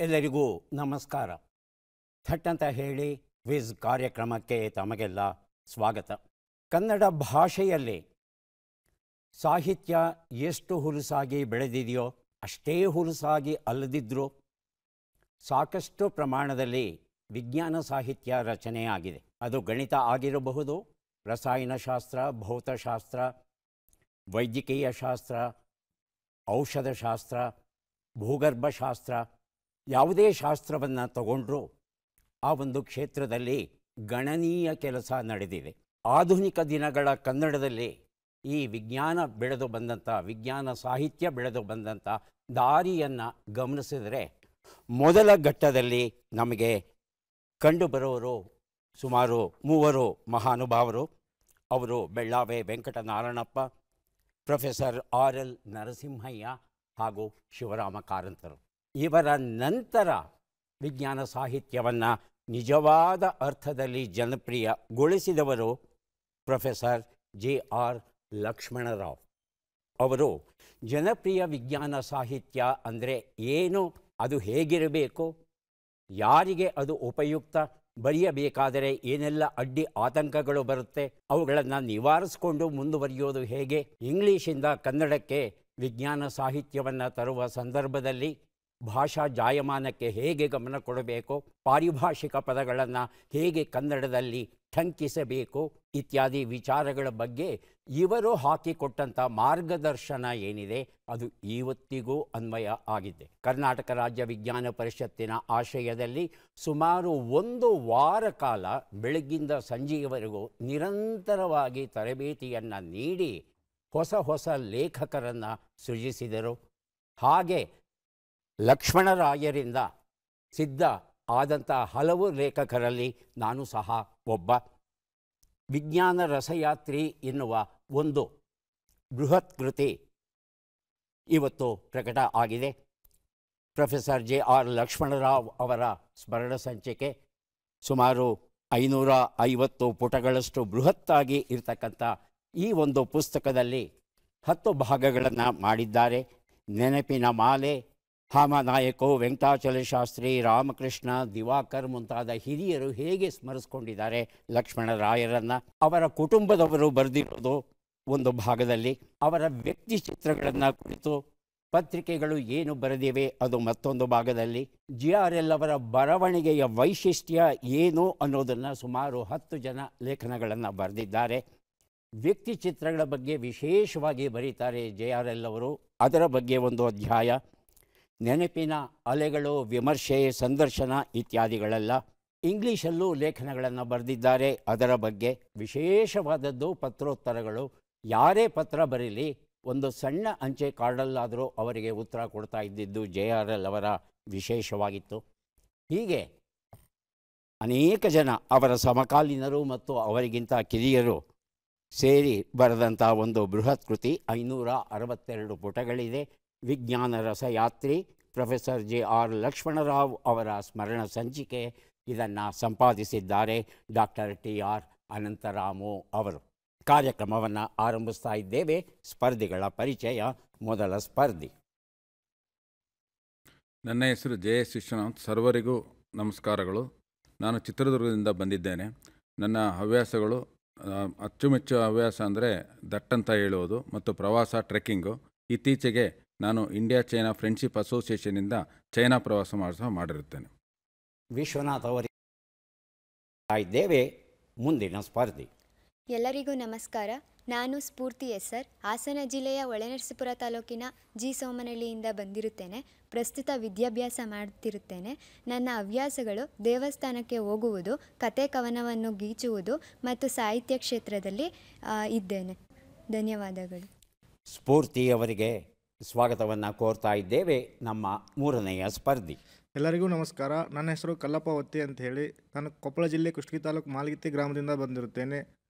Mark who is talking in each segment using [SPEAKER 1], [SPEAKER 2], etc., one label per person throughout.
[SPEAKER 1] ಎಲ್ಲರಿಗೂ ನಮಸ್ಕಾರ. ಥಟ್ ಅಂತ ಹೇಳಿ ವಿಸ್ ಕಾರ್ಯಕ್ರಮಕ್ಕೆ ತಮಗೆಲ್ಲ ಸ್ವಾಗತ. ಕನ್ನಡ ಭಾಷೆಯಲ್ಲಿ ಸಾಹಿತ್ಯ ಎಷ್ಟು ಹುಲುಸಾಗಿ ಬೆಳೆದಿದೆಯೋ ಅಷ್ಟೇ ಹುಲುಸಾಗಿ ಅಲ್ಲದಿದ್ದರೂ ಸಾಕಷ್ಟು ಪ್ರಮಾಣದಲ್ಲಿ ವಿಜ್ಞಾನ ಸಾಹಿತ್ಯ ರಚನೆಯಾಗಿದೆ. ಅದು ಗಣಿತ ಆಗಿರಬಹುದು, ರಸಾಯನಶಾಸ್ತ್ರ, ಭೌತಶಾಸ್ತ್ರ, ವೈದ್ಯಕೀಯ ಶಾಸ್ತ್ರ, ಔಷಧಶಾಸ್ತ್ರ, ಭೂಗರ್ಭಶಾಸ್ತ್ರ, ಯಾವುದೇ ಶಾಸ್ತ್ರವನ್ನು ತಗೊಂಡ್ರೂ ಆ ಒಂದು ಕ್ಷೇತ್ರದಲ್ಲಿ ಗಣನೀಯ ಕೆಲಸ ನಡೆದಿದೆ. ಆಧುನಿಕ ದಿನಗಳ ಕನ್ನಡದಲ್ಲಿ ಈ ವಿಜ್ಞಾನ ಬೆಳೆದು ಬಂದಂಥ, ವಿಜ್ಞಾನ ಸಾಹಿತ್ಯ ಬೆಳೆದು ಬಂದಂಥ ದಾರಿಯನ್ನು ಗಮನಿಸಿದರೆ ಮೊದಲ ಘಟ್ಟದಲ್ಲಿ ನಮಗೆ ಕಂಡುಬರುವವರು ಸುಮಾರು 3 ಮಹಾನುಭಾವರು. ಅವರು ಬೆಳ್ಳಾವೆ ವೆಂಕಟನಾರಾಯಣಪ್ಪ, ಪ್ರೊಫೆಸರ್ RL ನರಸಿಂಹಯ್ಯ ಹಾಗೂ ಶಿವರಾಮ ಕಾರಂತರು. ಇವರ ನಂತರ ವಿಜ್ಞಾನ ಸಾಹಿತ್ಯವನ್ನು ನಿಜವಾದ ಅರ್ಥದಲ್ಲಿ ಜನಪ್ರಿಯಗೊಳಿಸಿದವರು ಪ್ರೊಫೆಸರ್ JR ಲಕ್ಷ್ಮಣರಾವ್. ಅವರು ಜನಪ್ರಿಯ ವಿಜ್ಞಾನ ಸಾಹಿತ್ಯ ಅಂದರೆ ಏನು, ಅದು ಹೇಗಿರಬೇಕು, ಯಾರಿಗೆ ಅದು ಉಪಯುಕ್ತ, ಬರೆಯಬೇಕಾದರೆ ಏನೆಲ್ಲ ಅಡ್ಡಿ ಆತಂಕಗಳು ಬರುತ್ತೆ, ಅವುಗಳನ್ನು ನಿವಾರಿಸಿಕೊಂಡು ಮುಂದುವರಿಯೋದು ಹೇಗೆ, ಇಂಗ್ಲೀಷಿಂದ ಕನ್ನಡಕ್ಕೆ ವಿಜ್ಞಾನ ಸಾಹಿತ್ಯವನ್ನು ತರುವ ಸಂದರ್ಭದಲ್ಲಿ ಭಾಷಾ ಜಾಯಮಾನಕ್ಕೆ ಹೇಗೆ ಗಮನ ಕೊಡಬೇಕು, ಪಾರಿಭಾಷಿಕ ಪದಗಳನ್ನು ಹೇಗೆ ಕನ್ನಡದಲ್ಲಿ ಟಂಕಿಸಬೇಕು ಇತ್ಯಾದಿ ವಿಚಾರಗಳ ಬಗ್ಗೆ ಇವರು ಹಾಕಿಕೊಟ್ಟಂಥ ಮಾರ್ಗದರ್ಶನ ಏನಿದೆ ಅದು ಇವತ್ತಿಗೂ ಅನ್ವಯ ಆಗಿದೆ. ಕರ್ನಾಟಕ ರಾಜ್ಯ ವಿಜ್ಞಾನ ಪರಿಷತ್ತಿನ ಆಶ್ರಯದಲ್ಲಿ ಸುಮಾರು 1 ವಾರ ಕಾಲ ಬೆಳಗ್ಗಿಂದ ಸಂಜೆಯವರೆಗೂ ನಿರಂತರವಾಗಿ ತರಬೇತಿಯನ್ನು ನೀಡಿ ಹೊಸ ಹೊಸ ಲೇಖಕರನ್ನು ಸೃಜಿಸಿದರು. ಹಾಗೆ ಲಕ್ಷ್ಮಣರಾಯರಿಂದ ಸಿದ್ಧ ಆದಂಥ ಹಲವು ಲೇಖಕರಲ್ಲಿ ನಾನು ಸಹ ಒಬ್ಬ. ವಿಜ್ಞಾನ ರಸಯಾತ್ರಿ ಎನ್ನುವ ಒಂದು ಬೃಹತ್ ಕೃತಿ ಇವತ್ತು ಪ್ರಕಟ ಆಗಿದೆ. ಪ್ರೊಫೆಸರ್ JR ಲಕ್ಷ್ಮಣರಾವ್ ಅವರ ಸ್ಮರಣ ಸಂಚಿಕೆ ಸುಮಾರು 550 ಪುಟಗಳಷ್ಟು ಬೃಹತ್ತಾಗಿ ಇರತಕ್ಕಂಥ ಈ ಒಂದು ಪುಸ್ತಕದಲ್ಲಿ 10 ಭಾಗಗಳನ್ನು ಮಾಡಿದ್ದಾರೆ. ನೆನಪಿನ ಮಾಲೆ, ಹಾಮನಾಯಕೋ, ವೆಂಕಟಾಚಲ ಶಾಸ್ತ್ರಿ, ರಾಮಕೃಷ್ಣ, ದಿವಾಕರ್ ಮುಂತಾದ ಹಿರಿಯರು ಹೇಗೆ ಸ್ಮರಿಸ್ಕೊಂಡಿದ್ದಾರೆ ಲಕ್ಷ್ಮಣರಾಯರನ್ನು, ಅವರ ಕುಟುಂಬದವರು ಬರೆದಿರೋದು ಒಂದು ಭಾಗದಲ್ಲಿ, ಅವರ ವ್ಯಕ್ತಿ ಚಿತ್ರಗಳನ್ನು ಕುರಿತು ಪತ್ರಿಕೆಗಳು ಏನು ಬರೆದಿವೆ ಅದು ಮತ್ತೊಂದು ಭಾಗದಲ್ಲಿ, JRL ಅವರ ಬರವಣಿಗೆಯ ವೈಶಿಷ್ಟ್ಯ ಏನು ಅನ್ನೋದನ್ನು ಸುಮಾರು 10 ಜನ ಲೇಖನಗಳನ್ನು ಬರೆದಿದ್ದಾರೆ. ವ್ಯಕ್ತಿ ಚಿತ್ರಗಳ ಬಗ್ಗೆ ವಿಶೇಷವಾಗಿ ಬರೀತಾರೆ JRL ಅವರು, ಅದರ ಬಗ್ಗೆ ಒಂದು ಅಧ್ಯಾಯ. ನೆನಪಿನ ಅಲೆಗಳು, ವಿಮರ್ಶೆ, ಸಂದರ್ಶನ ಇತ್ಯಾದಿಗಳೆಲ್ಲ. ಇಂಗ್ಲೀಷಲ್ಲೂ ಲೇಖನಗಳನ್ನು ಬರೆದಿದ್ದಾರೆ, ಅದರ ಬಗ್ಗೆ ವಿಶೇಷವಾದದ್ದು ಪತ್ರೋತ್ತರಗಳು. ಯಾರೇ ಪತ್ರ ಬರೀಲಿ ಒಂದು ಸಣ್ಣ ಅಂಚೆ ಕಾರ್ಡಲ್ಲಾದರೂ ಅವರಿಗೆ ಉತ್ತರ ಕೊಡ್ತಾ ಇದ್ದಿದ್ದು JRL ಅವರ ವಿಶೇಷವಾಗಿತ್ತು. ಹೀಗೆ ಅನೇಕ ಜನ ಅವರ ಸಮಕಾಲೀನರು ಮತ್ತು ಅವರಿಗಿಂತ ಕಿರಿಯರು ಸೇರಿ ಬರೆದಂಥ ಒಂದು ಬೃಹತ್ ಕೃತಿ 562 ಪುಟಗಳಿದೆ. ವಿಜ್ಞಾನ ರಸಯಾತ್ರಿ, ಪ್ರೊಫೆಸರ್ JR ಲಕ್ಷ್ಮಣರಾವ್ ಅವರ ಸ್ಮರಣ ಸಂಚಿಕೆ. ಇದನ್ನು ಸಂಪಾದಿಸಿದ್ದಾರೆ ಡಾಕ್ಟರ್ TR ಅನಂತರಾಮು ಅವರು. ಕಾರ್ಯಕ್ರಮವನ್ನು ಆರಂಭಿಸ್ತಾ ಇದ್ದೇವೆ. ಸ್ಪರ್ಧಿಗಳ ಪರಿಚಯ. ಮೊದಲ ಸ್ಪರ್ಧಿ.
[SPEAKER 2] ನನ್ನ ಹೆಸರು JS ವಿಶ್ವನಾಥ್. ಸರ್ವರಿಗೂ ನಮಸ್ಕಾರಗಳು. ನಾನು ಚಿತ್ರದುರ್ಗದಿಂದ ಬಂದಿದ್ದೇನೆ. ನನ್ನ ಹವ್ಯಾಸಗಳು ಅಚ್ಚುಮೆಚ್ಚು ಹವ್ಯಾಸ ಅಂದರೆ ದಟ್ಟಂತ ಹೇಳುವುದು ಮತ್ತು ಪ್ರವಾಸ, ಟ್ರೆಕ್ಕಿಂಗು. ಇತ್ತೀಚೆಗೆ ನಾನು ಇಂಡಿಯಾ ಚೈನಾ ಫ್ರೆಂಡ್ಶಿಪ್ ಅಸೋಸಿಯೇಷನಿಂದ ಚೈನಾ ಪ್ರವಾಸ ಮಾಡಿರುತ್ತೇನೆ.
[SPEAKER 1] ವಿಶ್ವನಾಥ್ ಅವರಿಗೆ ಇದ್ದೇವೆ. ಮುಂದಿನ ಸ್ಪರ್ಧಿ.
[SPEAKER 3] ಎಲ್ಲರಿಗೂ ನಮಸ್ಕಾರ. ನಾನು ಸ್ಫೂರ್ತಿ SR, ಹಾಸನ ಜಿಲ್ಲೆಯ ಹೊಳೆನರಸೀಪುರ ತಾಲೂಕಿನ G ಸೋಮನಹಳ್ಳಿಯಿಂದ ಬಂದಿರುತ್ತೇನೆ. ಪ್ರಸ್ತುತ ವಿದ್ಯಾಭ್ಯಾಸ ಮಾಡುತ್ತಿರುತ್ತೇನೆ. ನನ್ನ ಹವ್ಯಾಸಗಳು ದೇವಸ್ಥಾನಕ್ಕೆ ಹೋಗುವುದು, ಕತೆ ಕವನವನ್ನು ಗೀಚುವುದು ಮತ್ತು ಸಾಹಿತ್ಯ ಕ್ಷೇತ್ರದಲ್ಲಿ ಇದ್ದೇನೆ. ಧನ್ಯವಾದಗಳು.
[SPEAKER 1] ಸ್ಫೂರ್ತಿಯವರಿಗೆ ಸ್ವಾಗತವನ್ನು ಕೋರ್ತಾ ಇದ್ದೇವೆ. ನಮ್ಮ ಮೂರನೆಯ ಸ್ಪರ್ಧಿ.
[SPEAKER 4] ಎಲ್ಲರಿಗೂ ನಮಸ್ಕಾರ. ನನ್ನ ಹೆಸರು ಕಲ್ಲಪ್ಪ ಒತ್ತಿ ಅಂತ ಹೇಳಿ. ನಾನು ಕೊಪ್ಪಳ ಜಿಲ್ಲೆ ಕುಷ್ಟಗಿ ತಾಲೂಕು ಮಾಲಗಿತ್ತಿ ಗ್ರಾಮದಿಂದ ಬಂದಿರುತ್ತೇನೆ.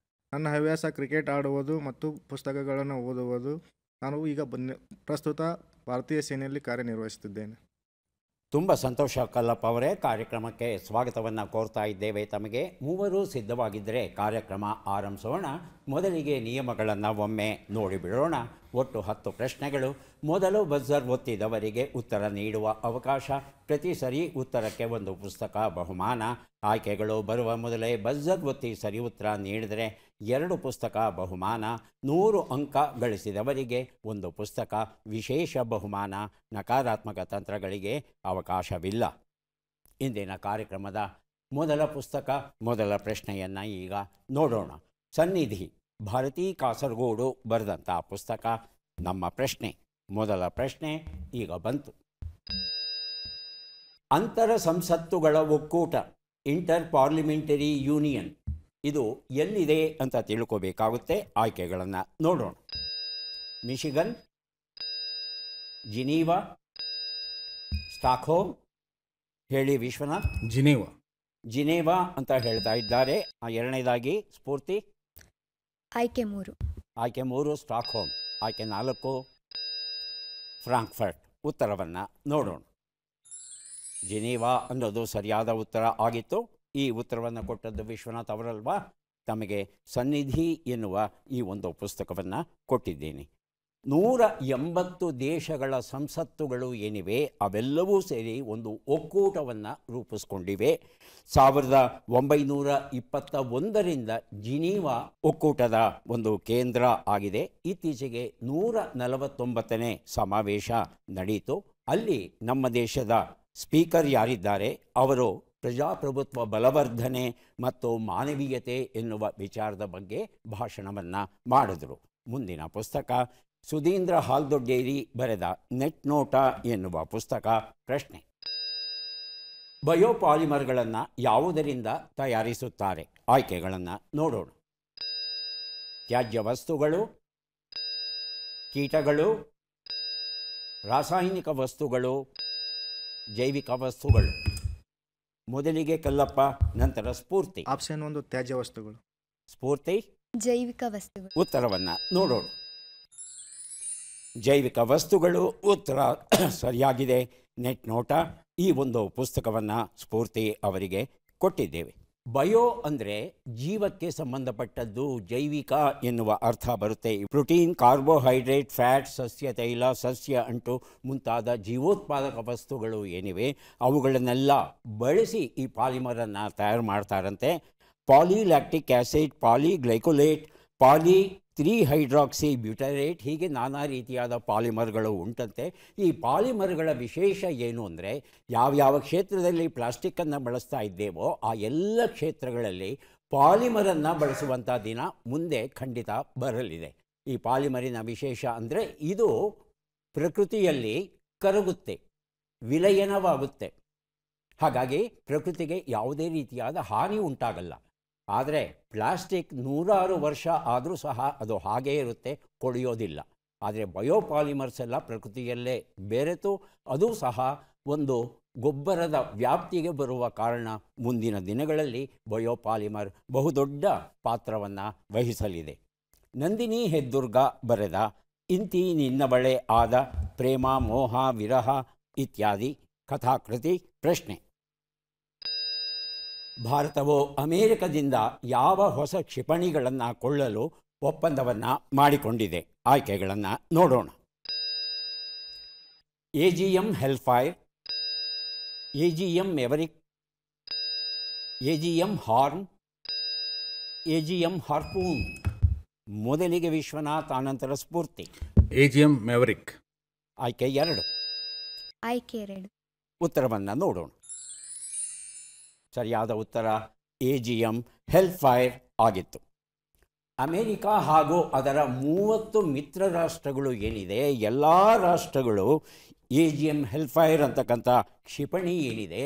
[SPEAKER 4] ನನ್ನ ಹವ್ಯಾಸ ಕ್ರಿಕೆಟ್ ಆಡುವುದು ಮತ್ತು ಪುಸ್ತಕಗಳನ್ನು ಓದುವುದು. ನಾನು ಈಗ ಪ್ರಸ್ತುತ ಭಾರತೀಯ ಸೇನೆಯಲ್ಲಿ ಕಾರ್ಯನಿರ್ವಹಿಸುತ್ತಿದ್ದೇನೆ.
[SPEAKER 1] ತುಂಬ ಸಂತೋಷ ಕಲ್ಲಪ್ಪ ಅವರೇ. ಕಾರ್ಯಕ್ರಮಕ್ಕೆ ಸ್ವಾಗತವನ್ನು ಕೋರ್ತಾ ಇದ್ದೇವೆ ತಮಗೆ. ಮೂವರು ಸಿದ್ಧವಾಗಿದ್ದರೆ ಕಾರ್ಯಕ್ರಮ ಆರಂಭಿಸೋಣ. ಮೊದಲಿಗೆ ನಿಯಮಗಳನ್ನು ಒಮ್ಮೆ ನೋಡಿಬಿಡೋಣ. ಒಟ್ಟು 10 ಪ್ರಶ್ನೆಗಳು. ಮೊದಲು ಬಜರ್ ಒತ್ತಿದವರಿಗೆ ಉತ್ತರ ನೀಡುವ ಅವಕಾಶ. ಪ್ರತಿ ಸರಿ ಉತ್ತರಕ್ಕೆ ಒಂದು ಪುಸ್ತಕ ಬಹುಮಾನ. ಆಯ್ಕೆಗಳು ಬರುವ ಮೊದಲೇ ಬಜರ್ ಒತ್ತಿ ಸರಿ ಉತ್ತರ ನೀಡಿದರೆ 2 ಪುಸ್ತಕ ಬಹುಮಾನ. 100 ಅಂಕ ಗಳಿಸಿದವರಿಗೆ ಒಂದು ಪುಸ್ತಕ ವಿಶೇಷ ಬಹುಮಾನ. ನಕಾರಾತ್ಮಕ ತಂತ್ರಗಳಿಗೆ ಅವಕಾಶವಿಲ್ಲ. ಇಂದಿನ ಕಾರ್ಯಕ್ರಮದ ಮೊದಲ ಪುಸ್ತಕ, ಮೊದಲ ಪ್ರಶ್ನೆಯನ್ನು ಈಗ ನೋಡೋಣ. ಸನ್ನಿಧಿ ಭಾರತಿ ಕಾಸರಗೋಡು ಬರೆದಂಥ ಪುಸ್ತಕ. ನಮ್ಮ ಪ್ರಶ್ನೆ, ಮೊದಲ ಪ್ರಶ್ನೆ ಈಗ ಬಂತು. ಅಂತರ ಸಂಸತ್ತುಗಳ ಒಕ್ಕೂಟ, ಇಂಟರ್ ಪಾರ್ಲಿಮೆಂಟರಿ ಯೂನಿಯನ್, ಇದು ಎಲ್ಲಿದೆ ಅಂತ ತಿಳ್ಕೋಬೇಕಾಗುತ್ತೆ. ಆಯ್ಕೆಗಳನ್ನು ನೋಡೋಣ. Michigan, Geneva, Stockholm. ಹೇಳಿ ವಿಶ್ವನಾಥ್. ಜಿನೇವಾ ಅಂತ ಹೇಳ್ತಾ ಇದ್ದಾರೆ. ಎರಡನೇದಾಗಿ ಸ್ಫೂರ್ತಿ.
[SPEAKER 3] ಆಯ್ಕೆ 3.
[SPEAKER 1] ಆಯ್ಕೆ 3 ಸ್ಟಾಕ್ಹೋಮ್. ಆಯ್ಕೆ 4 ಫ್ರಾಂಕ್ಫರ್ಟ್. ಉತ್ತರವನ್ನು ನೋಡೋಣ. ಜಿನೀವಾ ಅನ್ನೋದು ಸರಿಯಾದ ಉತ್ತರ ಆಗಿತ್ತು. ಈ ಉತ್ತರವನ್ನು ಕೊಟ್ಟದ್ದು ವಿಶ್ವನಾಥ್ ಅವರಲ್ವಾ? ತಮಗೆ ಸನ್ನಿಧಿ ಎನ್ನುವ ಈ ಒಂದು ಪುಸ್ತಕವನ್ನು ಕೊಟ್ಟಿದ್ದೀನಿ. 180 ದೇಶಗಳ ಸಂಸತ್ತುಗಳು ಏನಿವೆ ಅವೆಲ್ಲವೂ ಸೇರಿ ಒಂದು ಒಕ್ಕೂಟವನ್ನು ರೂಪಿಸ್ಕೊಂಡಿವೆ. 1921ರಿಂದ ಜಿನೀವಾ ಒಕ್ಕೂಟದ ಒಂದು ಕೇಂದ್ರ ಆಗಿದೆ. ಇತ್ತೀಚೆಗೆ 149ನೇ ಸಮಾವೇಶ ನಡೆಯಿತು. ಅಲ್ಲಿ ನಮ್ಮ ದೇಶದ ಸ್ಪೀಕರ್ ಯಾರಿದ್ದಾರೆ ಅವರು ಪ್ರಜಾಪ್ರಭುತ್ವ ಬಲವರ್ಧನೆ ಮತ್ತು ಮಾನವೀಯತೆ ಎನ್ನುವ ವಿಚಾರದ ಬಗ್ಗೆ ಭಾಷಣವನ್ನು ಮಾಡಿದರು. ಮುಂದಿನ ಪುಸ್ತಕ ಸುಧೀಂದ್ರ ಹಾಲ್ದೊಡ್ಡೇರಿ ಬರೆದ ನೆಟ್ ನೋಟ ಎನ್ನುವ ಪುಸ್ತಕ. ಪ್ರಶ್ನೆ, ಬಯೋಪಾಲಿಮರ್ಗಳನ್ನು ಯಾವುದರಿಂದ ತಯಾರಿಸುತ್ತಾರೆ? ಆಯ್ಕೆಗಳನ್ನು ನೋಡೋಣ. ತ್ಯಾಜ್ಯ ವಸ್ತುಗಳು, ಕೀಟಗಳು, ರಾಸಾಯನಿಕ ವಸ್ತುಗಳು, ಜೈವಿಕ ವಸ್ತುಗಳು. ಮೊದಲಿಗೆ ಕಲ್ಲಪ್ಪ, ನಂತರ ಸ್ಫೂರ್ತಿ.
[SPEAKER 4] ಆಪ್ಷನ್ 1 ತ್ಯಾಜ್ಯ ವಸ್ತುಗಳು.
[SPEAKER 3] ಸ್ಫೂರ್ತಿ ಜೈವಿಕ ವಸ್ತುಗಳು.
[SPEAKER 1] ಉತ್ತರವನ್ನು ನೋಡೋಣ. ಜೈವಿಕ ವಸ್ತುಗಳು ಉತ್ತರ ಸರಿಯಾಗಿದೆ. ನೆಟ್ ನೋಟ ಈ ಒಂದು ಪುಸ್ತಕವನ್ನು ಸ್ಫೂರ್ತಿ ಅವರಿಗೆ ಕೊಟ್ಟಿದ್ದೇವೆ. ಬಯೋ ಅಂದರೆ ಜೀವಕ್ಕೆ ಸಂಬಂಧಪಟ್ಟದ್ದು, ಜೈವಿಕ ಎನ್ನುವ ಅರ್ಥ ಬರುತ್ತೆ. ಪ್ರೋಟೀನ್, ಕಾರ್ಬೋಹೈಡ್ರೇಟ್, ಫ್ಯಾಟ್, ಸಸ್ಯ ತೈಲ, ಸಸ್ಯ ಅಂಟು ಮುಂತಾದ ಜೀವೋತ್ಪಾದಕ ವಸ್ತುಗಳು ಏನಿವೆ ಅವುಗಳನ್ನೆಲ್ಲ ಬಳಸಿ ಈ ಪಾಲಿಮರನ್ನು ತಯಾರು ಮಾಡ್ತಾರಂತೆ. ಪಾಲಿಲ್ಯಾಕ್ಟಿಕ್ ಆ್ಯಸಿಡ್, ಪಾಲಿಗ್ಲೈಕೋಲೇಟ್, ಪಾಲಿ 3-ಹೈಡ್ರಾಕ್ಸಿ ಬ್ಯೂಟರೇಟ್, ಹೀಗೆ ನಾನಾ ರೀತಿಯಾದ ಪಾಲಿಮರ್ಗಳು ಉಂಟಂತೆ. ಈ ಪಾಲಿಮರ್ಗಳ ವಿಶೇಷ ಏನು ಅಂದರೆ ಯಾವ್ಯಾವ ಕ್ಷೇತ್ರದಲ್ಲಿ ಪ್ಲಾಸ್ಟಿಕ್ಕನ್ನು ಬಳಸ್ತಾ ಇದ್ದೇವೋ ಆ ಎಲ್ಲ ಕ್ಷೇತ್ರಗಳಲ್ಲಿ ಪಾಲಿಮರನ್ನು ಬಳಸುವಂಥ ದಿನ ಮುಂದೆ ಖಂಡಿತ ಬರಲಿದೆ. ಈ ಪಾಲಿಮರಿನ ವಿಶೇಷ ಅಂದರೆ ಇದು ಪ್ರಕೃತಿಯಲ್ಲಿ ಕರಗುತ್ತೆ, ವಿಲಯನವಾಗುತ್ತೆ. ಹಾಗಾಗಿ ಪ್ರಕೃತಿಗೆ ಯಾವುದೇ ರೀತಿಯಾದ ಹಾನಿ ಉಂಟಾಗಲ್ಲ. ಆದರೆ ಪ್ಲಾಸ್ಟಿಕ್ 100 ವರ್ಷ ಆದರೂ ಸಹ ಅದು ಹಾಗೇ ಇರುತ್ತೆ, ಕೊಳೆಯೋದಿಲ್ಲ. ಆದರೆ ಬಯೋಪಾಲಿಮರ್ಸ್ ಎಲ್ಲ ಪ್ರಕೃತಿಯಲ್ಲೇ ಬೆರೆತು ಅದು ಸಹ ಒಂದು ಗೊಬ್ಬರದ ವ್ಯಾಪ್ತಿಗೆ ಬರುವ ಕಾರಣ ಮುಂದಿನ ದಿನಗಳಲ್ಲಿ ಬಯೋಪಾಲಿಮರ್ ಬಹುದೊಡ್ಡ ಪಾತ್ರವನ್ನು ವಹಿಸಲಿದೆ. ನಂದಿನಿ ಹೆದ್ದುರ್ಗ ಬರೆದ ಇಂತಿ ನಿನ್ನವಳೆ ಆದ ಪ್ರೇಮ, ಮೋಹ, ವಿರಹ ಇತ್ಯಾದಿ ಕಥಾಕೃತಿ. ಪ್ರಶ್ನೆ, ಭಾರತವು ಅಮೇರಿಕದಿಂದ ಯಾವ ಹೊಸ ಕ್ಷಿಪಣಿಗಳನ್ನು ಕೊಳ್ಳಲು ಒಪ್ಪಂದವನ್ನು ಮಾಡಿಕೊಂಡಿದೆ? ಆಯ್ಕೆಗಳನ್ನು ನೋಡೋಣ. AGM ಹೆಲ್ಫೈರ್, AGM ಮೆವರಿಕ್, AGM horn, AGM ಹಾರ್ಪೂನ್. ಮೊದಲಿಗೆ ವಿಶ್ವನಾಥ್, ಆನಂತರ ಸ್ಫೂರ್ತಿ.
[SPEAKER 2] AGM ಮೆವರಿಕ್.
[SPEAKER 1] ಆಯ್ಕೆ 2.
[SPEAKER 3] ಆಯ್ಕೆ 2.
[SPEAKER 1] ಉತ್ತರವನ್ನು ನೋಡೋಣ. ಸರಿಯಾದ ಉತ್ತರ AGM ಹೆಲ್ಫೈರ್ ಆಗಿತ್ತು. ಅಮೇರಿಕ ಹಾಗೂ ಅದರ 30 ಮಿತ್ರ ರಾಷ್ಟ್ರಗಳು ಏನಿದೆ ಎಲ್ಲ ರಾಷ್ಟ್ರಗಳು AGM ಹೆಲ್ಫೈರ್ ಅಂತಕ್ಕಂಥ ಕ್ಷಿಪಣಿ ಏನಿದೆ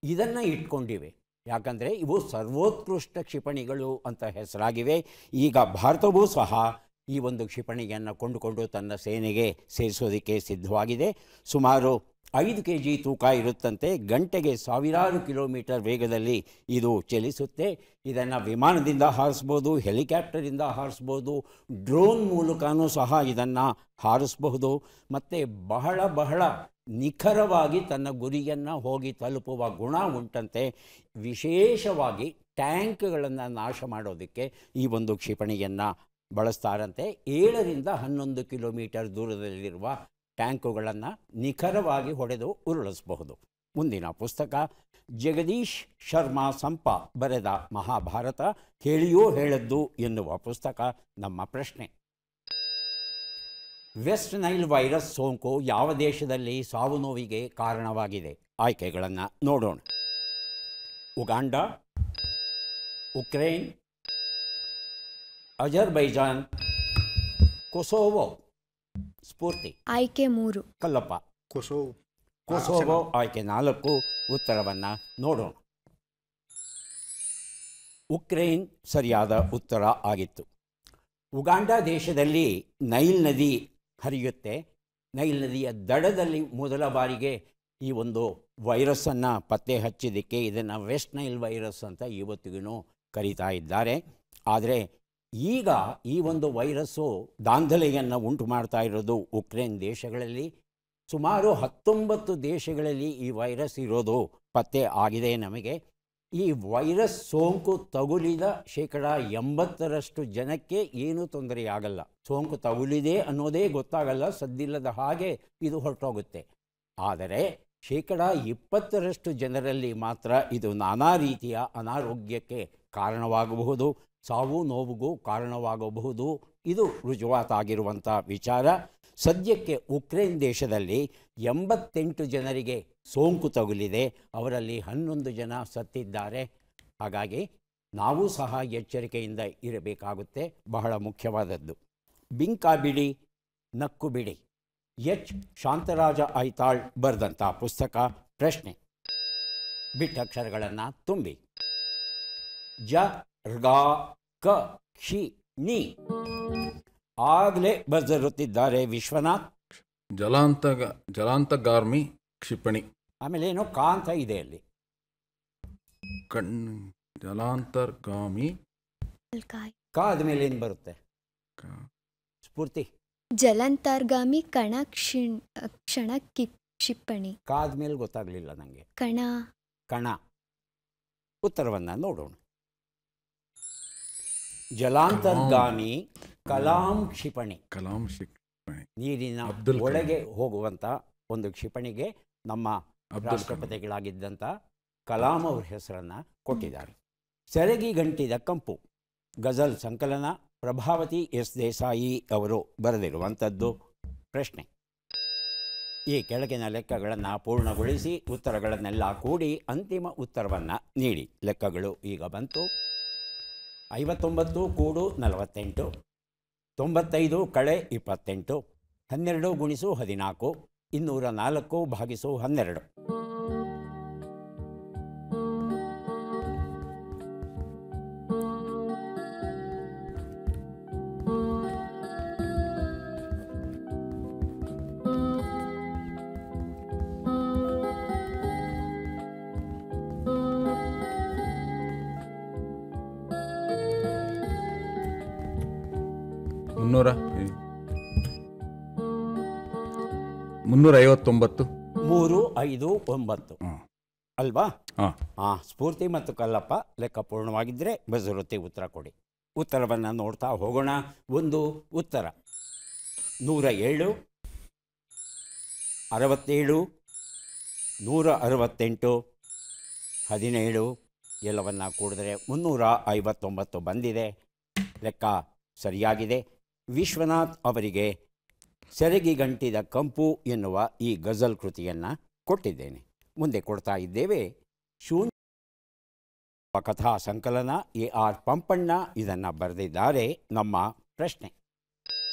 [SPEAKER 1] ಇದನ್ನು ಇಟ್ಕೊಂಡಿವೆ. ಯಾಕಂದರೆ ಇವು ಸರ್ವೋತ್ಕೃಷ್ಟ ಕ್ಷಿಪಣಿಗಳು ಅಂತ ಹೆಸರಾಗಿವೆ. ಈಗ ಭಾರತವೂ ಸಹ ಈ ಒಂದು ಕ್ಷಿಪಣಿಯನ್ನು ಕೊಂಡುಕೊಂಡು ತನ್ನ ಸೇನೆಗೆ ಸೇರಿಸೋದಕ್ಕೆ ಸಿದ್ಧವಾಗಿದೆ. ಸುಮಾರು 5 kg ತೂಕ ಇರುತ್ತಂತೆ. ಗಂಟೆಗೆ 1000 ಕಿಲೋಮೀಟರ್ ವೇಗದಲ್ಲಿ ಇದು ಚಲಿಸುತ್ತೆ. ಇದನ್ನು ವಿಮಾನದಿಂದ ಹಾರಿಸ್ಬೋದು, ಹೆಲಿಕಾಪ್ಟರಿಂದ ಹಾರಿಸ್ಬೋದು, ಡ್ರೋನ್ ಮೂಲಕನೂ ಸಹ ಇದನ್ನು ಹಾರಿಸಬಹುದು. ಮತ್ತು ಬಹಳ ನಿಖರವಾಗಿ ತನ್ನ ಗುರಿಯನ್ನು ಹೋಗಿ ತಲುಪುವ ಗುಣ ಉಂಟಂತೆ. ವಿಶೇಷವಾಗಿ ಟ್ಯಾಂಕ್ಗಳನ್ನು ನಾಶ ಮಾಡೋದಕ್ಕೆ ಈ ಒಂದು ಕ್ಷಿಪಣಿಯನ್ನು ಬಳಸ್ತಾರಂತೆ. 7ರಿಂದ 11 ಕಿಲೋಮೀಟರ್ ದೂರದಲ್ಲಿರುವ ಟ್ಯಾಂಕುಗಳನ್ನು ನಿಖರವಾಗಿ ಹೊಡೆದು ಉರುಳಿಸಬಹುದು. ಮುಂದಿನ ಪುಸ್ತಕ ಜಗದೀಶ್ ಶರ್ಮಾ ಸಂಪ ಬರೆದ ಮಹಾಭಾರತ ಹೇಳಿಯೋ ಹೇಳದ್ದು ಎನ್ನುವ ಪುಸ್ತಕ. ನಮ್ಮ ಪ್ರಶ್ನೆ: ವೆಸ್ಟ್ ನೈಲ್ ವೈರಸ್ ಸೋಂಕು ಯಾವ ದೇಶದಲ್ಲಿ ಸಾವು ನೋವಿಗೆ ಕಾರಣವಾಗಿದೆ? ಆಯ್ಕೆಗಳನ್ನು ನೋಡೋಣ. Uganda, Ukraine, Azerbaijan, Kosovo. ಸ್ಫೂರ್ತಿ.
[SPEAKER 3] ಆಯ್ಕೆ 3.
[SPEAKER 1] ಕಲ್ಲಪ್ಪ. ಕೊಸೋವೋ ಆಯ್ಕೆ 4. ಉತ್ತರವನ್ನು ನೋಡೋಣ. ಉಕ್ರೇನ್ ಸರಿಯಾದ ಉತ್ತರ ಆಗಿತ್ತು. ಉಗಾಂಡ ದೇಶದಲ್ಲಿ ನೈಲ್ ನದಿ ಹರಿಯುತ್ತೆ. ನೈಲ್ ನದಿಯ ದಡದಲ್ಲಿ ಮೊದಲ ಬಾರಿಗೆ ಈ ಒಂದು ವೈರಸ್ಸನ್ನು ಪತ್ತೆ ಹಚ್ಚಿದ್ದಕ್ಕೆ ಇದನ್ನು ವೆಸ್ಟ್ ನೈಲ್ ವೈರಸ್ ಅಂತ ಇವತ್ತಿಗೂ ಕರೀತಾ ಇದ್ದಾರೆ. ಆದರೆ ಈಗ ಈ ಒಂದು ವೈರಸ್ಸು ದಾಂಧಲೆಯನ್ನು ಉಂಟು ಮಾಡ್ತಾ ಇರೋದು ಉಕ್ರೇನ್ ದೇಶಗಳಲ್ಲಿ. ಸುಮಾರು 19 ದೇಶಗಳಲ್ಲಿ ಈ ವೈರಸ್ ಇರೋದು ಪತ್ತೆ ಆಗಿದೆ ನಮಗೆ. ಈ ವೈರಸ್ ಸೋಂಕು ತಗುಲಿದ 80% ಜನಕ್ಕೆ ಏನೂ ತೊಂದರೆಯಾಗಲ್ಲ. ಸೋಂಕು ತಗುಲಿದೆ ಅನ್ನೋದೇ ಗೊತ್ತಾಗಲ್ಲ, ಸದ್ದಿಲ್ಲದ ಹಾಗೆ ಇದು ಹೊರಟೋಗುತ್ತೆ. ಆದರೆ 20% ಜನರಲ್ಲಿ ಮಾತ್ರ ಇದು ನಾನಾ ರೀತಿಯ ಅನಾರೋಗ್ಯಕ್ಕೆ ಕಾರಣವಾಗಬಹುದು, ಸಾವು ನೋವಿಗೂ ಕಾರಣವಾಗಬಹುದು. ಇದು ರುಜುವಾತಾಗಿರುವಂಥ ವಿಚಾರ. ಸದ್ಯಕ್ಕೆ ಉಕ್ರೇನ್ ದೇಶದಲ್ಲಿ 88 ಜನರಿಗೆ ಸೋಂಕು ತಗುಲಿದೆ. ಅವರಲ್ಲಿ 11 ಜನ ಸತ್ತಿದ್ದಾರೆ. ಹಾಗಾಗಿ ನಾವು ಸಹ ಎಚ್ಚರಿಕೆಯಿಂದ ಇರಬೇಕಾಗುತ್ತೆ, ಬಹಳ ಮುಖ್ಯವಾದದ್ದು. ಬಿಂಕಾಬಿಡಿ ನಕ್ಕು ಬಿಡಿ, ಎಚ್ ಶಾಂತರಾಜ ಐತಾಳ್ ಬರೆದಂಥ ಪುಸ್ತಕ. ಪ್ರಶ್ನೆ: ಬಿಟ್ಟಕ್ಷರಗಳನ್ನು ತುಂಬಿ. ಜ ರ್ಗ ಕ ಕ್ಷಿ ನಿ. ಆಗಲೇ ಬರೆದಿರುತ್ತಿದ್ದಾರೆ ವಿಶ್ವನಾಥ್.
[SPEAKER 2] ಜಲಾಂತಗಾರ್ಮಿ ಕ್ಷಿಪಣಿ.
[SPEAKER 1] ಆಮೇಲೆ ಏನೋ ಕಾ ಅಂತ ಇದೆ ಅಲ್ಲಿ.
[SPEAKER 2] ಜಲಾಂತರ್ಗಾಮಿ.
[SPEAKER 1] ಕಾ ಆದಮೇಲೆ ಏನು ಬರುತ್ತೆ? ಸ್ಫೂರ್ತಿ.
[SPEAKER 3] ಜಲಾಂತರ್ಗಾಮಿ ಕ್ಷಣ ಕ್ಷಿಪಣಿ.
[SPEAKER 1] ಕಾ ಆದಮೇಲೆ ಗೊತ್ತಾಗಲಿಲ್ಲ ನನಗೆ. ಕಣ. ಉತ್ತರವನ್ನು ನೋಡೋಣ. ಜಲಾಂತರ್ಗಾಮಿ ಕಲಾಂ ಕ್ಷಿಪಣಿ. ನೀರಿನ ಒಳಗೆ ಹೋಗುವಂಥ ಒಂದು ಕ್ಷಿಪಣಿಗೆ ನಮ್ಮ ರಾಷ್ಟ್ರಪತಿಗಳಾಗಿದ್ದಂಥ ಕಲಾಂ ಅವ್ರ ಹೆಸರನ್ನು ಕೊಟ್ಟಿದ್ದಾರೆ. ಸೆರಗಿ ಗಂಟಿದ ಕಂಪು ಗಜಲ್ ಸಂಕಲನ, ಪ್ರಭಾವತಿ ಎಸ್ ದೇಸಾಯಿ ಅವರು ಬರೆದಿರುವಂಥದ್ದು. ಪ್ರಶ್ನೆ: ಈ ಕೆಳಗಿನ ಲೆಕ್ಕಗಳನ್ನು ಪೂರ್ಣಗೊಳಿಸಿ ಉತ್ತರಗಳನ್ನೆಲ್ಲ ಕೂಡಿ ಅಂತಿಮ ಉತ್ತರವನ್ನು ನೀಡಿ. ಲೆಕ್ಕಗಳು ಈಗ ಬಂತು. 59 ಕೂಡು 48, 95 ಕಳೆ 28, 12 ಗುಣಿಸು 14, 204 ಭಾಗಿಸು 12.
[SPEAKER 2] $359.
[SPEAKER 1] 359 ಅಲ್ವಾ? ಸ್ಫೂರ್ತಿ ಮತ್ತು ಕಲ್ಲಪ್ಪ ಲೆಕ್ಕ ಪೂರ್ಣವಾಗಿದ್ದರೆ ಬಜರುತ್ತಿ ಉತ್ತರ ಕೊಡಿ. ಉತ್ತರವನ್ನು ನೋಡ್ತಾ ಹೋಗೋಣ. ಒಂದು ಉತ್ತರ 107, 67, 168, 17 ಎಲ್ಲವನ್ನು ಕೂಡಿದ್ರೆ 359 ಬಂದಿದೆ. ಲೆಕ್ಕ ಸರಿಯಾಗಿದೆ. ವಿಶ್ವನಾಥ್ ಅವರಿಗೆ ಸೆರಗಿ ಗಂಟಿದ ಕಂಪು ಎನ್ನುವ ಈ ಗಜಲ್ ಕೃತಿಯನ್ನು ಕೊಟ್ಟಿದ್ದೇನೆ. ಮುಂದೆ ಕೊಡ್ತಾ ಇದ್ದೇವೆ ಶೂನ್ಯ ಕಥಾ ಸಂಕಲನ. AR ಪಂಪಣ್ಣ ಇದನ್ನು ಬರೆದಿದ್ದಾರೆ. ನಮ್ಮ ಪ್ರಶ್ನೆ: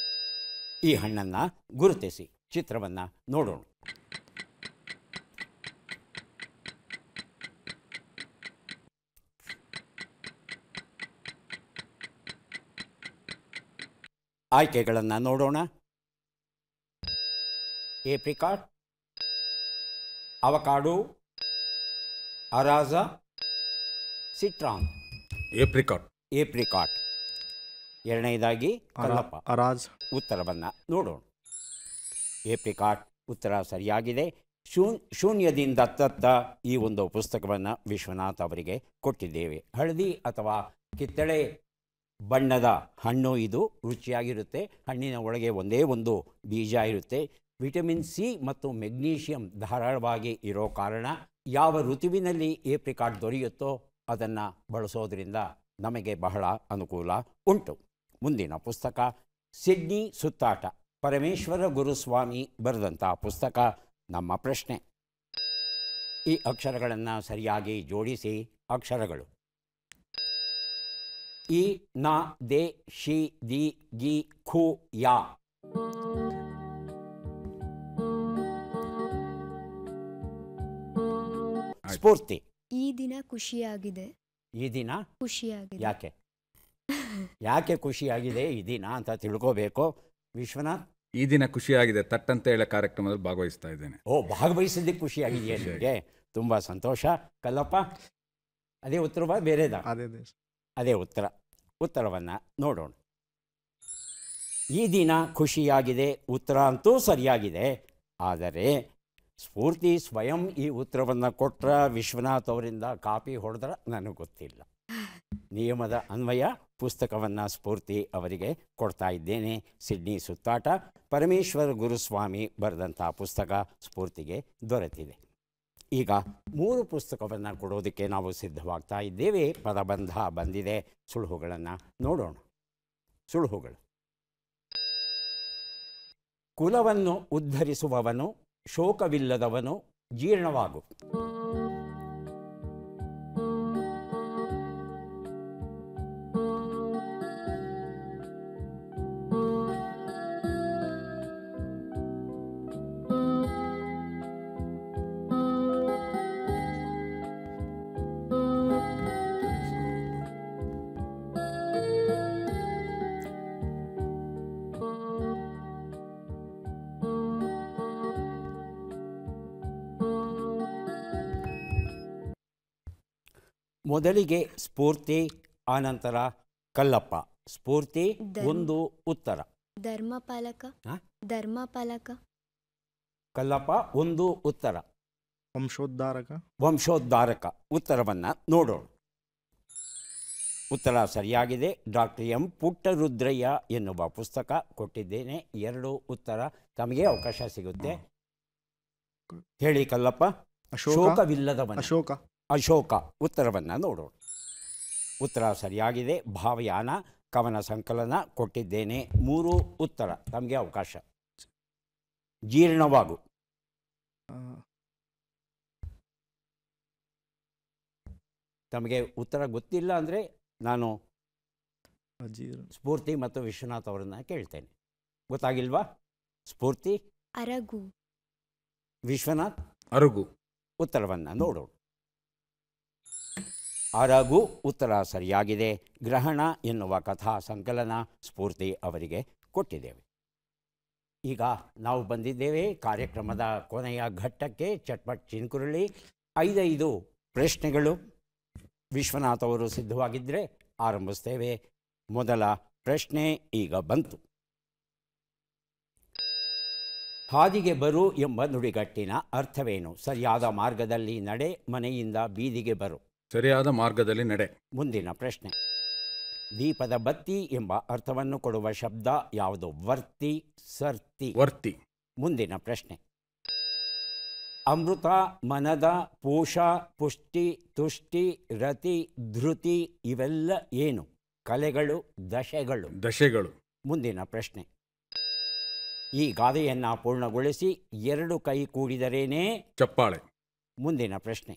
[SPEAKER 1] ಈ ಹಣ್ಣನ್ನು ಗುರುತಿಸಿ. ಚಿತ್ರವನ್ನು ನೋಡೋಣ. ಆಯ್ಕೆಗಳನ್ನು ನೋಡೋಣ. Apricot, avocado, araza, citron. Apricot. ಎರಡನೇದಾಗಿ ಕಲ್ಲಪ್ಪ.
[SPEAKER 4] ಅರಾಜ್.
[SPEAKER 1] ಉತ್ತರವನ್ನು ನೋಡೋಣ. ಏಪ್ರಿಕಾಟ್ ಉತ್ತರ ಸರಿಯಾಗಿದೆ. ಶೂನ್ಯದಿಂದ ತತ್ತ ಈ ಒಂದು ಪುಸ್ತಕವನ್ನು ವಿಶ್ವನಾಥ್ ಅವರಿಗೆ ಕೊಟ್ಟಿದ್ದೇವೆ. ಹಳದಿ ಅಥವಾ ಕಿತ್ತಳೆ ಬಣ್ಣದ ಹಣ್ಣು ಇದು, ರುಚಿಯಾಗಿರುತ್ತೆ. ಹಣ್ಣಿನ ಒಳಗೆ ಒಂದೇ ಒಂದು ಬೀಜ ಇರುತ್ತೆ. ವಿಟಮಿನ್ ಸಿ ಮತ್ತು ಮೆಗ್ನೀಷಿಯಂ ಧಾರಾಳವಾಗಿ ಇರೋ ಕಾರಣ ಯಾವ ಋತುವಿನಲ್ಲಿ ಏಪ್ರಿಕಾಟ್ ದೊರೆಯುತ್ತೋ ಅದನ್ನು ಬಳಸೋದ್ರಿಂದ ನಮಗೆ ಬಹಳ ಅನುಕೂಲ ಉಂಟು. ಮುಂದಿನ ಪುಸ್ತಕ ಸಿಡ್ನಿ ಸುತ್ತಾಟ, ಪರಮೇಶ್ವರ ಗುರುಸ್ವಾಮಿ ಬರೆದಂಥ ಪುಸ್ತಕ. ನಮ್ಮ ಪ್ರಶ್ನೆ, ಈ ಅಕ್ಷರಗಳನ್ನು ಸರಿಯಾಗಿ ಜೋಡಿಸಿ. ಅಕ್ಷರಗಳು ಇ, ನ, ದೆ, ಶಿ, ದಿ, ಗಿ, ಖು, ಯಾ. ಸ್ಫೂರ್ತಿ.
[SPEAKER 3] ಈ ದಿನ ಖುಷಿಯಾಗಿದೆ.
[SPEAKER 1] ಈ ದಿನ
[SPEAKER 3] ಖುಷಿಯಾಗಿದೆ.
[SPEAKER 1] ಯಾಕೆ ಖುಷಿಯಾಗಿದೆ ಈ ದಿನ ಅಂತ ತಿಳ್ಕೋಬೇಕು. ವಿಶ್ವನಾಥ್,
[SPEAKER 2] ಈ ದಿನ ಖುಷಿಯಾಗಿದೆ. ತಟ್ಟಂತ ಹೇಳೋ ಕಾರ್ಯಕ್ರಮದಲ್ಲಿ ಭಾಗವಹಿಸ್ತಾ ಇದ್ದೇನೆ.
[SPEAKER 1] ಭಾಗವಹಿಸಿದ್ದಕ್ಕೆ ಖುಷಿಯಾಗಿದೆಯಾ ನಿಮಗೆ? ತುಂಬ ಸಂತೋಷ. ಕಲ್ಲಪ್ಪ, ಅದೇ ಉತ್ತರವಾ ಬೇರೆದಾ? ಅದೇ ಉತ್ತರ. ಉತ್ತರವನ್ನು ನೋಡೋಣ. ಈ ದಿನ ಖುಷಿಯಾಗಿದೆ ಉತ್ತರ ಅಂತೂ ಸರಿಯಾಗಿದೆ. ಆದರೆ ಸ್ಫೂರ್ತಿ ಸ್ವಯಂ ಈ ಉತ್ತರವನ್ನು ಕೊಟ್ರ, ವಿಶ್ವನಾಥ್ ಅವರಿಂದ ಕಾಪಿ ಹೊಡೆದ್ರ ನನಗೆ ಗೊತ್ತಿಲ್ಲ. ನಿಯಮದ ಅನ್ವಯ ಪುಸ್ತಕವನ್ನು ಸ್ಫೂರ್ತಿ ಅವರಿಗೆ ಕೊಡ್ತಾ ಇದ್ದೇನೆ. ಸಿಡ್ನಿ ಸುತ್ತಾಟ, ಪರಮೇಶ್ವರ ಗುರುಸ್ವಾಮಿ ಬರೆದಂಥ ಪುಸ್ತಕ ಸ್ಫೂರ್ತಿಗೆ ದೊರೆತಿದೆ. ಈಗ 3 ಪುಸ್ತಕವನ್ನು ಕೊಡೋದಕ್ಕೆ ನಾವು ಸಿದ್ಧವಾಗ್ತಾ ಇದ್ದೇವೆ. ಪದಬಂಧ ಬಂದಿದೆ. ಸುಳುಹುಗಳನ್ನು ನೋಡೋಣ. ಸುಳುಹುಗಳು: ಕುಲವನ್ನು ಉದ್ಧರಿಸುವವನು, ಶೋಕವಿಲ್ಲದವನು, ಜೀರ್ಣವಾಗು. ಮೊದಲಿಗೆ ಸ್ಫೂರ್ತಿ, ಆನಂತರ ಕಲ್ಲಪ್ಪ. ಸ್ಫೂರ್ತಿ ಒಂದು ಉತ್ತರ.
[SPEAKER 3] ಧರ್ಮಪಾಲಕ. ಧರ್ಮಪಾಲಕ.
[SPEAKER 1] ಕಲ್ಲಪ್ಪ ಒಂದು ಉತ್ತರ.
[SPEAKER 4] ವಂಶೋದ್ಧಾರಕ.
[SPEAKER 1] ವಂಶೋದ್ಧಾರಕ. ಉತ್ತರವನ್ನು ನೋಡೋಣ. ಉತ್ತರ ಸರಿಯಾಗಿದೆ. ಡಾಕ್ಟರ್ ಎಂ ಪುಟ್ಟರುದ್ರಯ್ಯ ಎನ್ನುವ ಪುಸ್ತಕ ಕೊಟ್ಟಿದ್ದೇನೆ. 2 ಉತ್ತರ ತಮಗೆ ಅವಕಾಶ ಸಿಗುತ್ತೆ. ಹೇಳಿ ಕಲ್ಲಪ್ಪ. ಶೋಕವಿಲ್ಲದವನು. ಅಶೋಕ. ಉತ್ತರವನ್ನು ನೋಡೋಣ. ಉತ್ತರ ಸರಿಯಾಗಿದೆ. ಭಾವಯಾನ ಕವನ ಸಂಕಲನ ಕೊಟ್ಟಿದ್ದೇನೆ. 3 ಉತ್ತರ ತಮಗೆ ಅವಕಾಶ. ಜೀರ್ಣವಾಗು. ತಮಗೆ ಉತ್ತರ ಗೊತ್ತಿಲ್ಲ ಅಂದರೆ ನಾನು ಸ್ಫೂರ್ತಿ ಮತ್ತು ವಿಶ್ವನಾಥ್ ಅವರನ್ನು ಕೇಳ್ತೇನೆ. ಗೊತ್ತಾಗಿಲ್ವಾ? ಸ್ಫೂರ್ತಿ
[SPEAKER 3] ಅರಗು.
[SPEAKER 1] ವಿಶ್ವನಾಥ್
[SPEAKER 2] ಅರಗು.
[SPEAKER 1] ಉತ್ತರವನ್ನು ನೋಡೋಣ. ಅರಗು ಉತ್ತರ ಸರಿಯಾಗಿದೆ. ಗ್ರಹಣ ಎನ್ನುವ ಕಥಾ ಸಂಕಲನ ಸ್ಫೂರ್ತಿ ಅವರಿಗೆ ಕೊಟ್ಟಿದ್ದೇವೆ. ಈಗ ನಾವು ಬಂದಿದ್ದೇವೆ ಕಾರ್ಯಕ್ರಮದ ಕೊನೆಯ ಘಟ್ಟಕ್ಕೆ. ಚಟ್ಪಟ್ ಚಿನ್ಕುರುಳಿ. 5 ಪ್ರಶ್ನೆಗಳು. ವಿಶ್ವನಾಥ್ ಅವರು ಸಿದ್ಧವಾಗಿದ್ದರೆ ಆರಂಭಿಸ್ತೇವೆ. ಮೊದಲ ಪ್ರಶ್ನೆ ಈಗ ಬಂತು. ಹಾದಿಗೆ ಬರು ಎಂಬ ನುಡಿಗಟ್ಟಿನ ಅರ್ಥವೇನು? ಸರಿಯಾದ ಮಾರ್ಗದಲ್ಲಿ ನಡೆ, ಮನೆಯಿಂದ ಬೀದಿಗೆ ಬರು.
[SPEAKER 2] ಸರಿಯಾದ ಮಾರ್ಗದಲ್ಲಿ ನಡೆ.
[SPEAKER 1] ಮುಂದಿನ ಪ್ರಶ್ನೆ. ದೀಪದ ಬತ್ತಿ ಎಂಬ ಅರ್ಥವನ್ನು ಕೊಡುವ ಶಬ್ದ ಯಾವುದು? ವರ್ತಿ, ಸರ್ತಿ.
[SPEAKER 2] ವರ್ತಿ.
[SPEAKER 1] ಮುಂದಿನ ಪ್ರಶ್ನೆ. ಅಮೃತ, ಮನದ, ಪೋಷ, ಪುಷ್ಟಿ, ತುಷ್ಟಿ, ರತಿ, ಧೃತಿ ಇವೆಲ್ಲ ಏನು? ಕಲೆಗಳು, ದಶೆಗಳು.
[SPEAKER 2] ದಶೆಗಳು.
[SPEAKER 1] ಮುಂದಿನ ಪ್ರಶ್ನೆ. ಈ ಗಾದೆಯನ್ನು ಪೂರ್ಣಗೊಳಿಸಿ 2 ಕೈ ಕೂಡಿದರೇನೇ
[SPEAKER 2] ಚಪ್ಪಾಳೆ.
[SPEAKER 1] ಮುಂದಿನ ಪ್ರಶ್ನೆ.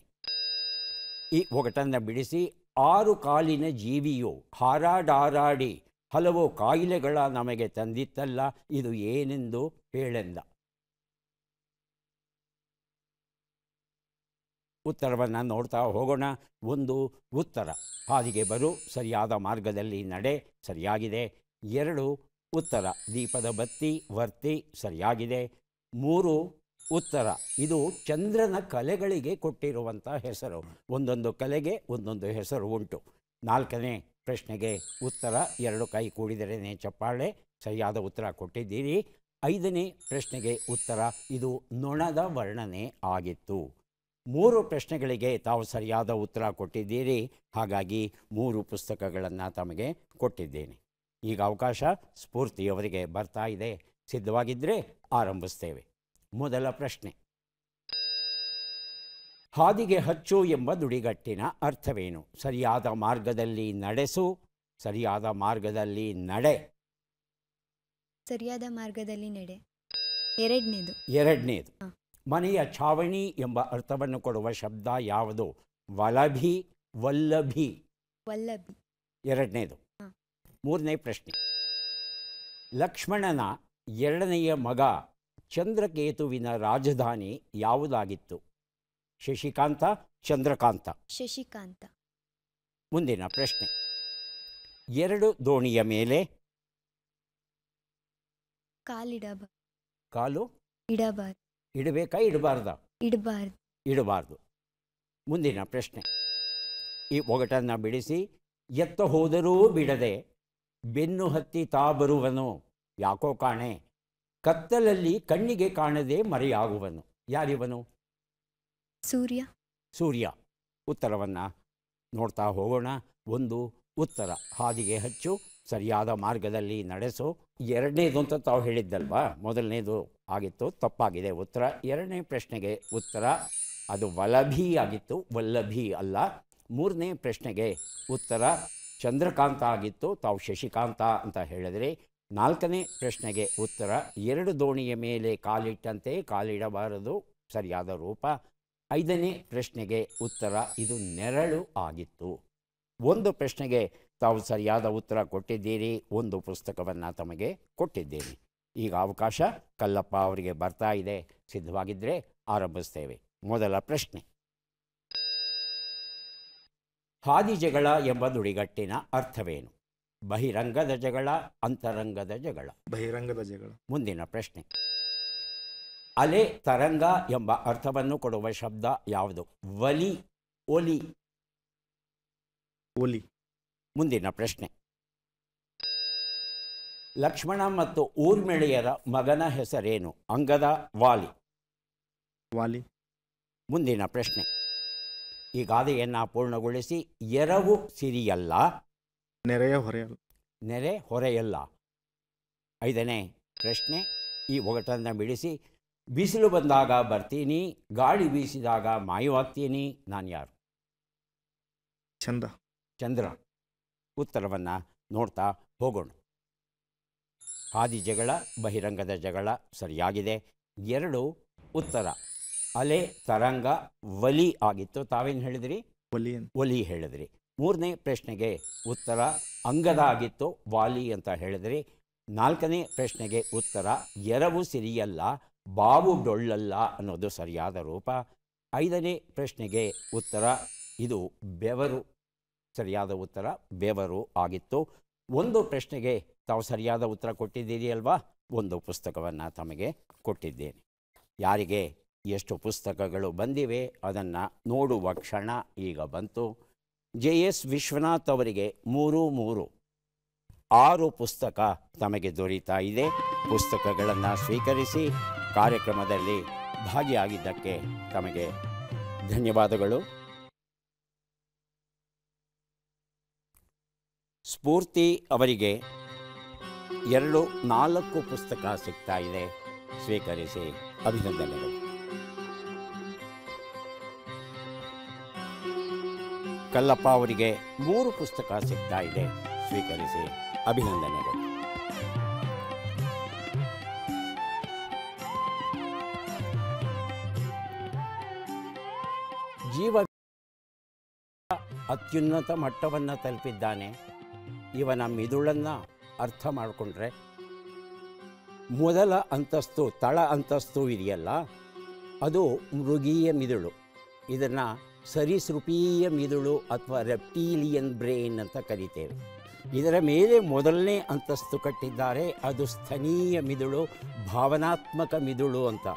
[SPEAKER 1] ಈ ಒಗಟನ್ನು ಬಿಡಿಸಿ 6 ಕಾಲಿನ ಜೀವಿಯು ಹಾರಾಡಾರಾಡಿ ಹಲವು ಕಾಯಿಲೆಗಳ ನಮಗೆ ತಂದಿತ್ತಲ್ಲ, ಇದು ಏನೆಂದು ಹೇಳೆಂದ. ಉತ್ತರವನ್ನು ನೋಡ್ತಾ ಹೋಗೋಣ. 1 ಉತ್ತರ. ಹಾದಿಗೆ ಬರು, ಸರಿಯಾದ ಮಾರ್ಗದಲ್ಲಿ ನಡೆ, ಸರಿಯಾಗಿದೆ. 2 ಉತ್ತರ. ದೀಪದ ಬತ್ತಿ, ವರ್ತಿ, ಸರಿಯಾಗಿದೆ. 3 ಉತ್ತರ. ಇದು ಚಂದ್ರನ ಕಲೆಗಳಿಗೆ ಕೊಟ್ಟಿರುವಂಥ ಹೆಸರು. ಒಂದೊಂದು ಕಲೆಗೆ ಒಂದೊಂದು ಹೆಸರು ಉಂಟು. 4ನೇ ಪ್ರಶ್ನೆಗೆ ಉತ್ತರ 2 ಕೈ ಕೂಡಿದರೇನೆ ಚಪ್ಪಾಳೆ. ಸರಿಯಾದ ಉತ್ತರ ಕೊಟ್ಟಿದ್ದೀರಿ. 5ನೇ ಪ್ರಶ್ನೆಗೆ ಉತ್ತರ ಇದು ನೊಣದ ವರ್ಣನೆ ಆಗಿತ್ತು. 3 ಪ್ರಶ್ನೆಗಳಿಗೆ ತಾವು ಸರಿಯಾದ ಉತ್ತರ ಕೊಟ್ಟಿದ್ದೀರಿ. ಹಾಗಾಗಿ 3 ಪುಸ್ತಕಗಳನ್ನು ತಮಗೆ ಕೊಟ್ಟಿದ್ದೇನೆ. ಈಗ ಅವಕಾಶ ಸ್ಫೂರ್ತಿಯವರಿಗೆ ಬರ್ತಾ ಇದೆ. ಸಿದ್ಧವಾಗಿದ್ದರೆ ಆರಂಭಿಸ್ತೇವೆ. ಮೊದಲ ಪ್ರಶ್ನೆ, ಹಾದಿಗೆ ಹಚ್ಚು ಎಂಬ ನುಡಿಗಟ್ಟಿನ ಅರ್ಥವೇನು? ಸರಿಯಾದ ಮಾರ್ಗದಲ್ಲಿ ನಡೆಸು, ಸರಿಯಾದ ಮಾರ್ಗದಲ್ಲಿ ನಡೆ.
[SPEAKER 3] ಸರಿಯಾದ ಮಾರ್ಗದಲ್ಲಿ ನಡೆ. ಎರಡನೇದು.
[SPEAKER 1] ಎರಡನೇದು, ಮನೆಯ ಛಾವಣಿ ಎಂಬ ಅರ್ಥವನ್ನು ಕೊಡುವ ಶಬ್ದ ಯಾವುದು? ವಲಭಿ, ವಲ್ಲಭಿ.
[SPEAKER 3] ವಲ್ಲಭಿ.
[SPEAKER 1] ಎರಡನೇದು. 3ನೇ ಪ್ರಶ್ನೆ, ಲಕ್ಷ್ಮಣನ 2ನೆಯ ಮಗ ಚಂದ್ರಕೇತುವಿನ ರಾಜಧಾನಿ ಯಾವುದಾಗಿತ್ತು? ಶಶಿಕಾಂತ, ಚಂದ್ರಕಾಂತ.
[SPEAKER 3] ಶಶಿಕಾಂತ.
[SPEAKER 1] ಮುಂದಿನ ಪ್ರಶ್ನೆ, 2 ದೋಣಿಯ ಮೇಲೆ
[SPEAKER 3] ಕಾಲಿಡಬಾರ್ದು.
[SPEAKER 1] ಕಾಲು
[SPEAKER 3] ಇಡಬಾರ್ದು.
[SPEAKER 1] ಇಡಬೇಕಾ ಇಡಬಾರ್ದ?
[SPEAKER 3] ಇಡಬಾರ್ದು.
[SPEAKER 1] ಇಡಬಾರ್ದು. ಮುಂದಿನ ಪ್ರಶ್ನೆ, ಈ ಒಗಟನ್ನು ಬಿಡಿಸಿ. ಎತ್ತ ಹೋದರೂ ಬಿಡದೆ ಬೆನ್ನು ಹತ್ತಿ ತಾ ಬರುವನು, ಯಾಕೋ ಕಾಣೆ, ಕತ್ತಲಲ್ಲಿ ಕಣ್ಣಿಗೆ ಕಾಣದೆ ಮರೆಯಾಗುವನು. ಯಾರಿವನು?
[SPEAKER 3] ಸೂರ್ಯ.
[SPEAKER 1] ಸೂರ್ಯ. ಉತ್ತರವನ್ನು ನೋಡ್ತಾ ಹೋಗೋಣ. 1 ಉತ್ತರ ಹಾದಿಗೆ ಹಚ್ಚು, ಸರಿಯಾದ ಮಾರ್ಗದಲ್ಲಿ ನಡೆಸು. 2ನೇದು ಅಂತ ತಾವು ಹೇಳಿದ್ದಲ್ವಾ, ಮೊದಲನೇದು ಆಗಿತ್ತು, ತಪ್ಪಾಗಿದೆ ಉತ್ತರ. 2ನೇ ಪ್ರಶ್ನೆಗೆ ಉತ್ತರ ಅದು ವಲಭಿ ಆಗಿತ್ತು, ವಲ್ಲಭಿ ಅಲ್ಲ. 3ನೇ ಪ್ರಶ್ನೆಗೆ ಉತ್ತರ ಚಂದ್ರಕಾಂತ ಆಗಿತ್ತು, ತಾವು ಶಶಿಕಾಂತ ಅಂತ ಹೇಳಿದ್ರಿ. 4ನೇ ಪ್ರಶ್ನೆಗೆ ಉತ್ತರ 2 ದೋಣಿಯ ಮೇಲೆ ಕಾಲಿಟ್ಟಂತೆ ಕಾಲಿಡಬಾರದು, ಸರಿಯಾದ ರೂಪ. 5ನೇ ಪ್ರಶ್ನೆಗೆ ಉತ್ತರ ಇದು ನೆರಳು ಆಗಿತ್ತು. 1 ಪ್ರಶ್ನೆಗೆ ತಾವು ಸರಿಯಾದ ಉತ್ತರ ಕೊಟ್ಟಿದ್ದೀರಿ. 1 ಪುಸ್ತಕವನ್ನು ತಮಗೆ ಕೊಟ್ಟಿದ್ದೇನೆ. ಈಗ ಅವಕಾಶ ಕಲ್ಲಪ್ಪ ಅವರಿಗೆ ಬರ್ತಾ ಇದೆ. ಸಿದ್ಧವಾಗಿದ್ದರೆ ಆರಂಭಿಸ್ತೇವೆ. ಮೊದಲ ಪ್ರಶ್ನೆ, ಹಾದಿ ಜಗಳ ಎಂಬ ನುಡಿಗಟ್ಟಿನ ಅರ್ಥವೇನು? ಬಹಿರಂಗದ ಜಗಳ, ಅಂತರಂಗದ ಜಗಳ.
[SPEAKER 4] ಬಹಿರಂಗದ ಜಗಳ.
[SPEAKER 1] ಮುಂದಿನ ಪ್ರಶ್ನೆ, ಅಲೆ, ತರಂಗ ಎಂಬ ಅರ್ಥವನ್ನು ಕೊಡುವ ಶಬ್ದ ಯಾವುದು? ವಲಿ, ಒಲಿ.
[SPEAKER 4] ಒಲಿ.
[SPEAKER 1] ಮುಂದಿನ ಪ್ರಶ್ನೆ, ಲಕ್ಷ್ಮಣ ಮತ್ತು ಊರ್ಮಿಳೆಯರ ಮಗನ ಹೆಸರೇನು? ಅಂಗದ, ವಾಲಿ.
[SPEAKER 4] ವಾಲಿ.
[SPEAKER 1] ಮುಂದಿನ ಪ್ರಶ್ನೆ, ಈ ಗಾದೆಯನ್ನು ಪೂರ್ಣಗೊಳಿಸಿ. ಎರವು ಸಿರಿಯಲ್ಲ,
[SPEAKER 4] ನೆರೆಯ ಹೊರೆಯಲ್ಲ.
[SPEAKER 1] ನೆರೆ ಹೊರೆಯಲ್ಲ. 5ನೇ ಪ್ರಶ್ನೆ, ಈ ಒಗಟನ್ನು ಬಿಡಿಸಿ. ಬಿಸಿಲು ಬಂದಾಗ ಬರ್ತೀನಿ, ಗಾಳಿ ಬೀಸಿದಾಗ ಮಾಯವಾಗ್ತೀನಿ, ನಾನು ಯಾರು?
[SPEAKER 4] ಚಂದ.
[SPEAKER 1] ಚಂದ್ರ. ಉತ್ತರವನ್ನು ನೋಡ್ತಾ ಹೋಗೋಣ. ಹಾದಿ ಜಗಳ, ಬಹಿರಂಗದ ಜಗಳ ಸರಿಯಾಗಿದೆ. 2 ಉತ್ತರ ಅಲೆ, ತರಂಗ, ವಲಿ ಆಗಿತ್ತು. ತಾವೇನು ಹೇಳಿದ್ರಿ?
[SPEAKER 4] ಒಲಿ.
[SPEAKER 1] ಒಲಿ ಹೇಳಿದ್ರಿ. 3ನೇ ಪ್ರಶ್ನೆಗೆ ಉತ್ತರ ಅಂಗದ ಆಗಿತ್ತು, ವಾಲಿ ಅಂತ ಹೇಳಿದ್ರಿ. 4ನೇ ಪ್ರಶ್ನೆಗೆ ಉತ್ತರ ಎರವು ಸಿರಿಯಲ್ಲ, ಬಾವು ಡೊಳ್ಳಲ್ಲ ಅನ್ನೋದು ಸರಿಯಾದ ರೂಪ. 5ನೇ ಪ್ರಶ್ನೆಗೆ ಉತ್ತರ ಇದು ಬೆವರು, ಸರಿಯಾದ ಉತ್ತರ ಬೆವರು ಆಗಿತ್ತು. 1 ಪ್ರಶ್ನೆಗೆ ತಾವು ಸರಿಯಾದ ಉತ್ತರ ಕೊಟ್ಟಿದ್ದೀರಿ ಅಲ್ವಾ? 1 ಪುಸ್ತಕವನ್ನು ತಮಗೆ ಕೊಟ್ಟಿದ್ದೇನೆ. ಯಾರಿಗೆ ಎಷ್ಟು ಪುಸ್ತಕಗಳು ಬಂದಿವೆ ಅದನ್ನು ನೋಡುವ ಕ್ಷಣ ಈಗ ಬಂತು. JS ವಿಶ್ವನಾಥ್ ಅವರಿಗೆ 3 6 ಪುಸ್ತಕ ತಮಗೆ ದೊರೀತಾ ಇದೆ. ಪುಸ್ತಕಗಳನ್ನು ಸ್ವೀಕರಿಸಿ ಕಾರ್ಯಕ್ರಮದಲ್ಲಿ ಭಾಗಿಯಾಗಿದ್ದಕ್ಕೆ ತಮಗೆ ಧನ್ಯವಾದಗಳು. ಸ್ಫೂರ್ತಿ ಅವರಿಗೆ 4 ಪುಸ್ತಕ ಸಿಗ್ತಾ ಇದೆ, ಸ್ವೀಕರಿಸಿ ಅಭಿನಂದನೆಗಳು. ಕಲ್ಲಪ್ಪ ಅವರಿಗೆ 3 ಪುಸ್ತಕ ಸಿಗ್ತಾ ಇದೆ, ಸ್ವೀಕರಿಸಿ ಅಭಿನಂದನೆಗಳು. ಜೀವ ಅತ್ಯುನ್ನತ ಮಟ್ಟವನ್ನು ತಲುಪಿದ್ದಾನೆ. ಇವನ ಮಿದುಳನ್ನು ಅರ್ಥ ಮಾಡಿಕೊಂಡ್ರೆ ಮೊದಲ ಅಂತಸ್ತು, ತಳ ಅಂತಸ್ತು ಇದೆಯಲ್ಲ, ಅದು ಮೃಗೀಯ ಮಿದುಳು. ಇದನ್ನು ಸರೀಸೃಪೀಯ ಮಿದುಳು ಅಥವಾ ರೆಪ್ಟೀಲಿಯನ್ ಬ್ರೈನ್ ಅಂತ ಕರೀತೇವೆ. ಇದರ ಮೇಲೆ ಮೊದಲನೇ ಅಂತಸ್ತು ಕಟ್ಟಿದ್ದಾರೆ, ಅದು ಸ್ಥನೀಯ ಮಿದುಳು, ಭಾವನಾತ್ಮಕ ಮಿದುಳು ಅಂತ.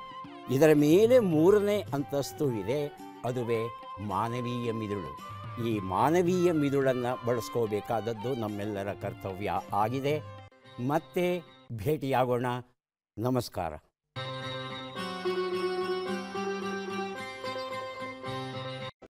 [SPEAKER 1] ಇದರ ಮೇಲೆ 3ನೇ ಅಂತಸ್ತು ಇದೆ, ಅದುವೇ ಮಾನವೀಯ ಮಿದುಳು. ಈ ಮಾನವೀಯ ಮಿದುಳನ್ನು ಬಳಸ್ಕೋಬೇಕಾದದ್ದು ನಮ್ಮೆಲ್ಲರ ಕರ್ತವ್ಯ ಆಗಿದೆ. ಮತ್ತೆ ಭೇಟಿಯಾಗೋಣ. ನಮಸ್ಕಾರ.